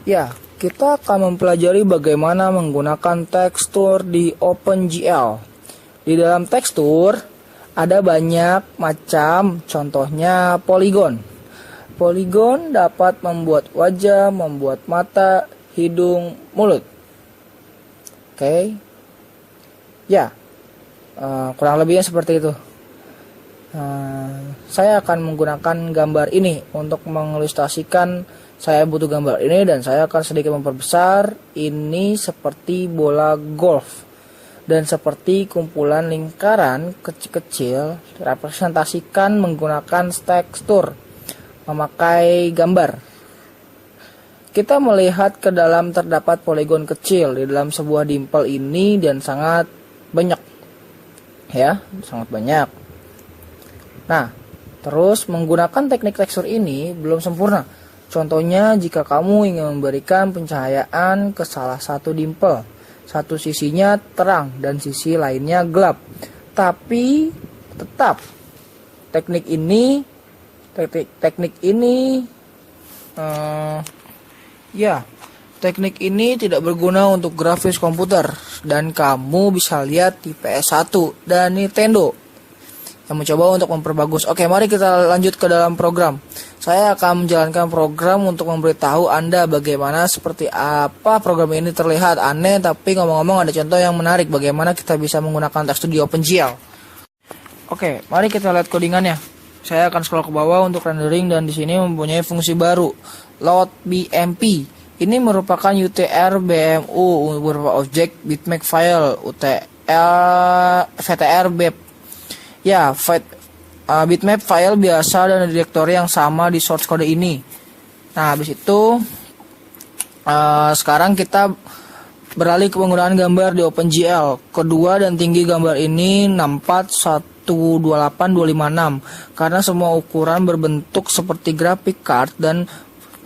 Ya, kita akan mempelajari bagaimana menggunakan tekstur di OpenGL. Di dalam tekstur ada banyak macam, contohnya poligon. Poligon dapat membuat wajah, membuat mata, hidung, mulut. Oke. Ya, kurang lebihnya seperti itu. Saya akan menggunakan gambar ini untuk mengilustrasikan saya butuh gambar ini, dan saya akan sedikit memperbesar. Ini seperti bola golf dan seperti kumpulan lingkaran kecil-kecil, representasikan menggunakan tekstur memakai gambar. Kita melihat ke dalam terdapat poligon kecil di dalam sebuah dimple ini, dan sangat banyak, ya, sangat banyak. Nah, terus menggunakan teknik tekstur ini belum sempurna. Contohnya jika kamu ingin memberikan pencahayaan ke salah satu dimple, satu sisinya terang dan sisi lainnya gelap. Tapi tetap teknik ini tidak berguna untuk grafis komputer, dan kamu bisa lihat di PS1 dan Nintendo yang mencoba untuk memperbagus. Oke, mari kita lanjut ke dalam program. Saya akan menjalankan program untuk memberitahu Anda bagaimana, seperti apa program ini terlihat aneh, tapi ngomong-ngomong ada contoh yang menarik bagaimana kita bisa menggunakan tekstur di OpenGL. Oke, mari kita lihat codingannya. Saya akan scroll ke bawah untuk rendering, dan di sini mempunyai fungsi baru, load BMP. Ini merupakan UTR BMU berupa objek bitmap file VTR BEP. Ya, bitmap file biasa dan direktori yang sama di source kode ini. Nah, habis itu sekarang kita beralih ke penggunaan gambar di OpenGL. Kedua dan tinggi gambar ini 64, 128, 256 karena semua ukuran berbentuk seperti graphic card, dan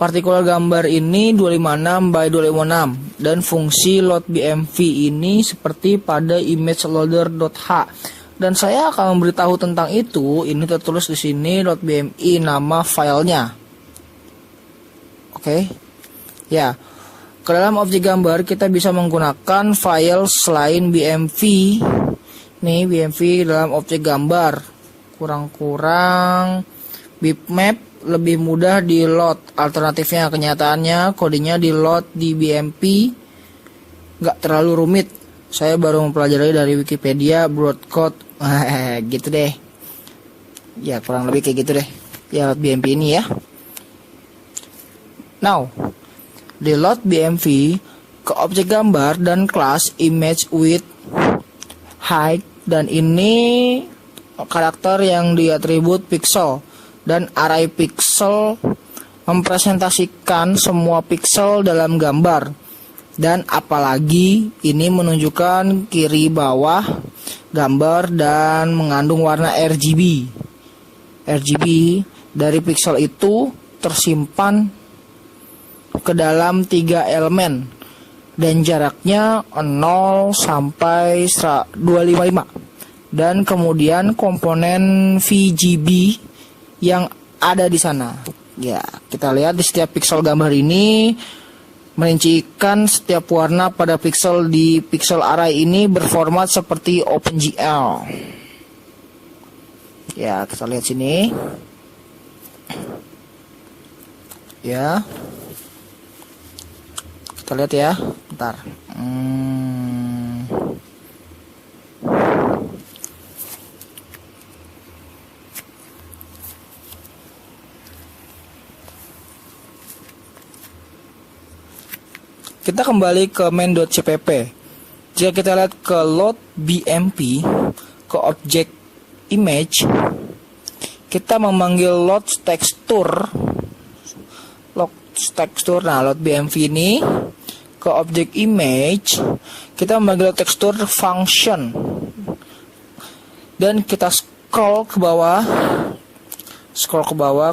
partikular gambar ini 256 by 256, dan fungsi load BMV ini seperti pada image loader.h. Dan saya akan memberitahu tentang itu. Ini tertulis di sini .bmi nama filenya. Oke. Ya. Ke dalam objek gambar kita bisa menggunakan file selain BMV. Nih, BMV dalam objek gambar. Kurang-kurang bitmap lebih mudah di load. Alternatifnya, kenyataannya kodenya di load di BMP nggak terlalu rumit. Saya baru mempelajari dari Wikipedia broadcode. Gitu deh. Ya, kurang lebih kayak gitu deh. Ya, BMP ini ya. Now, di load BMV ke objek gambar dan kelas image width height, dan ini karakter yang diatribut pixel, dan array pixel mempresentasikan semua pixel dalam gambar. Dan apalagi ini menunjukkan kiri bawah gambar dan mengandung warna RGB. RGB dari pixel itu tersimpan ke dalam 3 elemen dan jaraknya 0 sampai 255. Dan kemudian komponen VGB yang ada di sana. Ya, kita lihat di setiap pixel gambar ini merincikan setiap warna pada pixel di pixel array ini berformat seperti OpenGL. Ya, kita lihat sini. Ya. Kita lihat ya. Bentar. Kita kembali ke main.cpp. Jika kita lihat ke load BMP ke objek image, kita memanggil load tekstur. Nah, load BMP ini ke objek image, kita memanggil tekstur function. Dan kita scroll ke bawah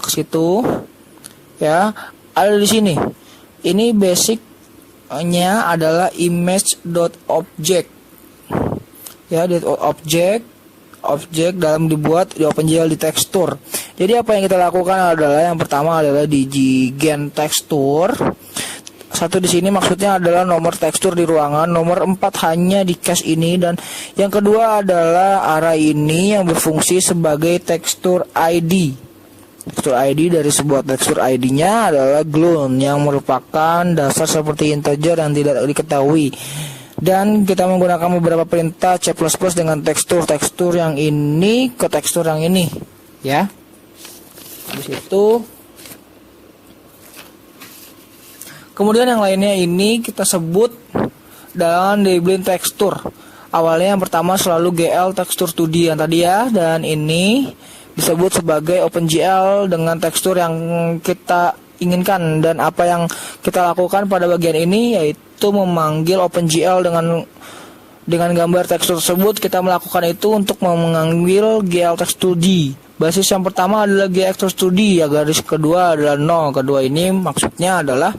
ke situ. Ya, ada di sini. Ini basic-nya adalah image.object. Ya, objek dalam dibuat di OpenGL di tekstur. Jadi apa yang kita lakukan adalah yang pertama adalah di gen tekstur. satu di sini maksudnya adalah nomor tekstur di ruangan, nomor 4 hanya di cache ini, dan yang kedua adalah array ini yang berfungsi sebagai tekstur ID. Tekstur ID dari sebuah tekstur ID-nya adalah gloon yang merupakan dasar seperti integer yang tidak diketahui. Dan kita menggunakan beberapa perintah C++ dengan tekstur yang ini ke tekstur yang ini, ya. Habis itu kemudian yang lainnya ini kita sebut dalam labeling tekstur. Awalnya yang pertama selalu GL tekstur 2D yang tadi ya, dan ini disebut sebagai OpenGL dengan tekstur yang kita inginkan. Dan apa yang kita lakukan pada bagian ini yaitu memanggil OpenGL dengan gambar tekstur tersebut. Kita melakukan itu untuk mengambil GL tekstur 2D. Basis yang pertama adalah GL tekstur 2D, ya, garis kedua adalah 0. Kedua ini maksudnya adalah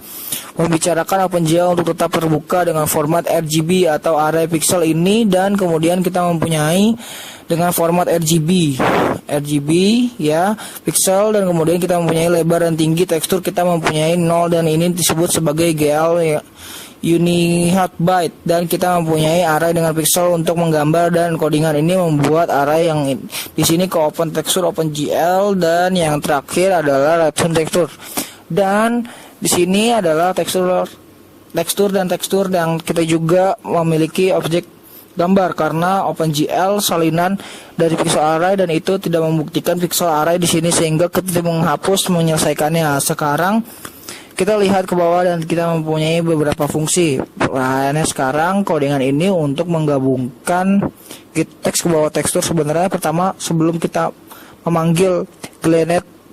membicarakan OpenGL untuk tetap terbuka dengan format RGB atau array pixel ini, dan kemudian kita mempunyai dengan format RGB ya, pixel, dan kemudian kita mempunyai lebar dan tinggi tekstur kita mempunyai 0, dan ini disebut sebagai GL ya, unihot byte, dan kita mempunyai array dengan pixel untuk menggambar, dan codingan ini membuat array yang di sini ke open tekstur OpenGL, dan yang terakhir adalah return tekstur. Dan di sini adalah tekstur yang kita juga memiliki objek gambar karena OpenGL salinan dari pixel array, dan itu tidak membuktikan pixel array di sini sehingga kita menghapus menyelesaikannya. Sekarang kita lihat ke bawah dan kita mempunyai beberapa fungsi. Pertanyaannya sekarang codingan ini untuk menggabungkan teks ke bawah tekstur. Sebenarnya pertama sebelum kita memanggil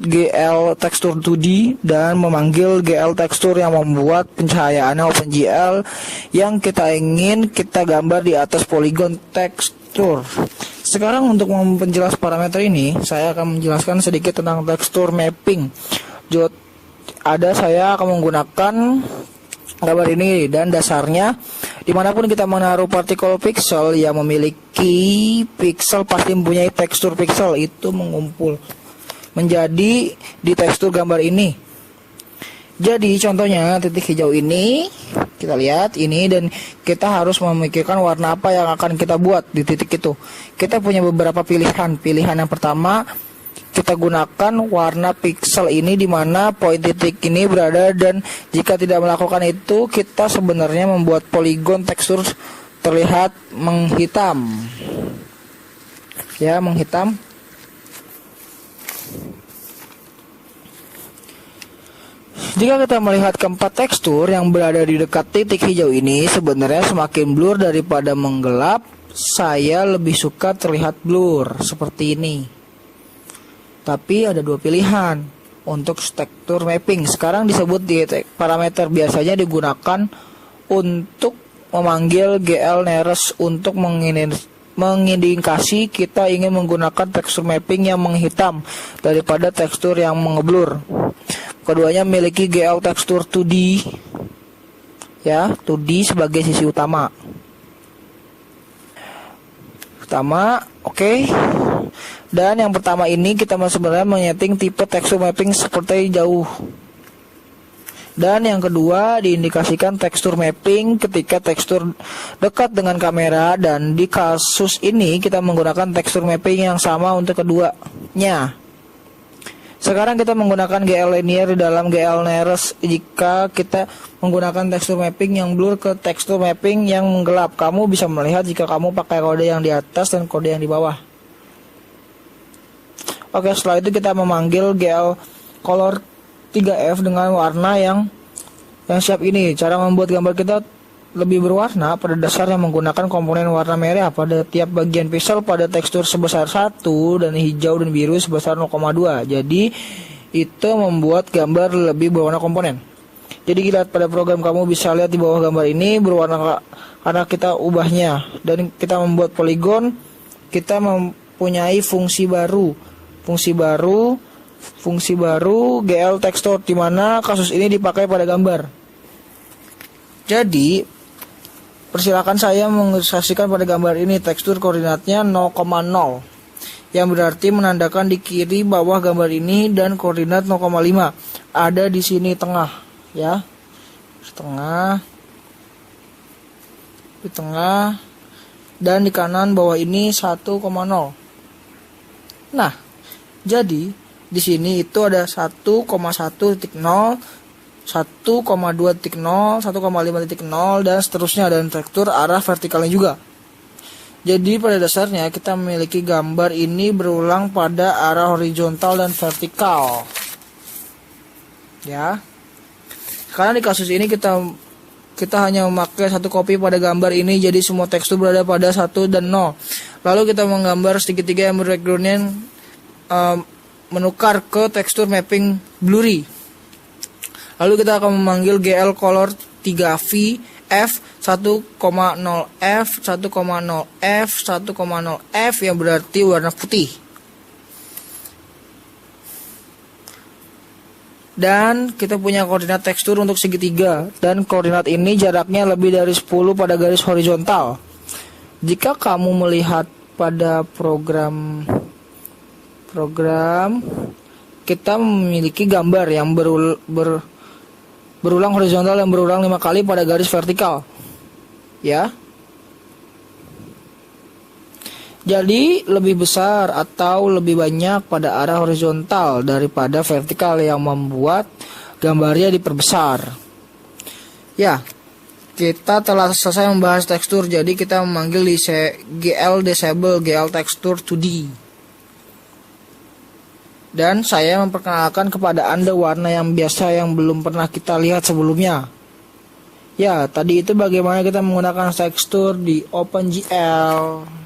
GL tekstur 2D dan memanggil GL tekstur yang membuat pencahayaannya OpenGL yang kita ingin kita gambar di atas poligon tekstur. Sekarang untuk memperjelas parameter ini, saya akan menjelaskan sedikit tentang tekstur mapping. Saya akan menggunakan gambar ini, dan dasarnya dimanapun kita menaruh partikel pixel yang memiliki pixel pasti mempunyai tekstur pixel, itu mengumpul menjadi di tekstur gambar ini. Jadi contohnya titik hijau ini kita lihat ini, dan kita harus memikirkan warna apa yang akan kita buat di titik itu. Kita punya beberapa pilihan. Pilihan yang pertama, kita gunakan warna pixel ini di mana poin titik ini berada, dan jika tidak melakukan itu kita sebenarnya membuat poligon tekstur terlihat menghitam. Ya, menghitam. Jika kita melihat keempat tekstur yang berada di dekat titik hijau ini sebenarnya semakin blur daripada menggelap. Saya lebih suka terlihat blur seperti ini. Tapi ada dua pilihan untuk tekstur mapping. Sekarang disebut di parameter, biasanya digunakan untuk memanggil GL nearest untuk mengindikasi kita ingin menggunakan tekstur mapping yang menghitam daripada tekstur yang mengeblur. Keduanya memiliki GL tekstur 2D ya, 2D sebagai sisi utama. Oke. Dan yang pertama ini kita sebenarnya menyeting tipe tekstur mapping seperti jauh. Dan yang kedua diindikasikan tekstur mapping ketika tekstur dekat dengan kamera, dan di kasus ini kita menggunakan tekstur mapping yang sama untuk keduanya. Sekarang kita menggunakan GL linear di dalam GL nearest jika kita menggunakan tekstur mapping yang blur ke tekstur mapping yang gelap. Kamu bisa melihat jika kamu pakai kode yang di atas dan kode yang di bawah. Oke, setelah itu kita memanggil GL color 3F dengan warna yang siap ini. Cara membuat gambar kita lebih berwarna pada dasarnya menggunakan komponen warna merah pada tiap bagian pixel pada tekstur sebesar 1 dan hijau dan biru sebesar 0,2. Jadi itu membuat gambar lebih berwarna komponen. Jadi lihat pada program, kamu bisa lihat di bawah gambar ini berwarna karena kita ubahnya, dan kita membuat poligon. Kita mempunyai fungsi baru GL tekstur, di mana kasus ini dipakai pada gambar. Jadi persilakan saya mengilustrasikan pada gambar ini tekstur koordinatnya 0,0 yang berarti menandakan di kiri bawah gambar ini, dan koordinat 0,5 ada di sini tengah ya. setengah, di tengah, dan di kanan bawah ini 1,0. Nah, jadi di sini itu ada 1,1.0, 1,2.0, 1,5.0, dan seterusnya, dan tekstur arah vertikalnya juga. Jadi pada dasarnya kita memiliki gambar ini berulang pada arah horizontal dan vertikal. Ya. Karena di kasus ini kita hanya memakai satu kopi pada gambar ini, jadi semua tekstur berada pada 1 dan 0. Lalu kita menggambar segitiga yang backgroundnya menukar ke tekstur mapping blurry. Lalu kita akan memanggil GL color 3V F 1,0F 1,0F 1,0F yang berarti warna putih. Dan kita punya koordinat tekstur untuk segitiga, dan koordinat ini jaraknya lebih dari 10 pada garis horizontal. Jika kamu melihat pada program kita memiliki gambar yang berulang horizontal dan berulang 5 kali pada garis vertikal. Ya. Jadi lebih besar atau lebih banyak pada arah horizontal daripada vertikal yang membuat gambarnya diperbesar. Ya. Kita telah selesai membahas tekstur, jadi kita memanggil di GL disable GL texture 2D. Dan saya memperkenalkan kepada Anda warna yang biasa yang belum pernah kita lihat sebelumnya. Ya, tadi itu bagaimana kita menggunakan tekstur di OpenGL.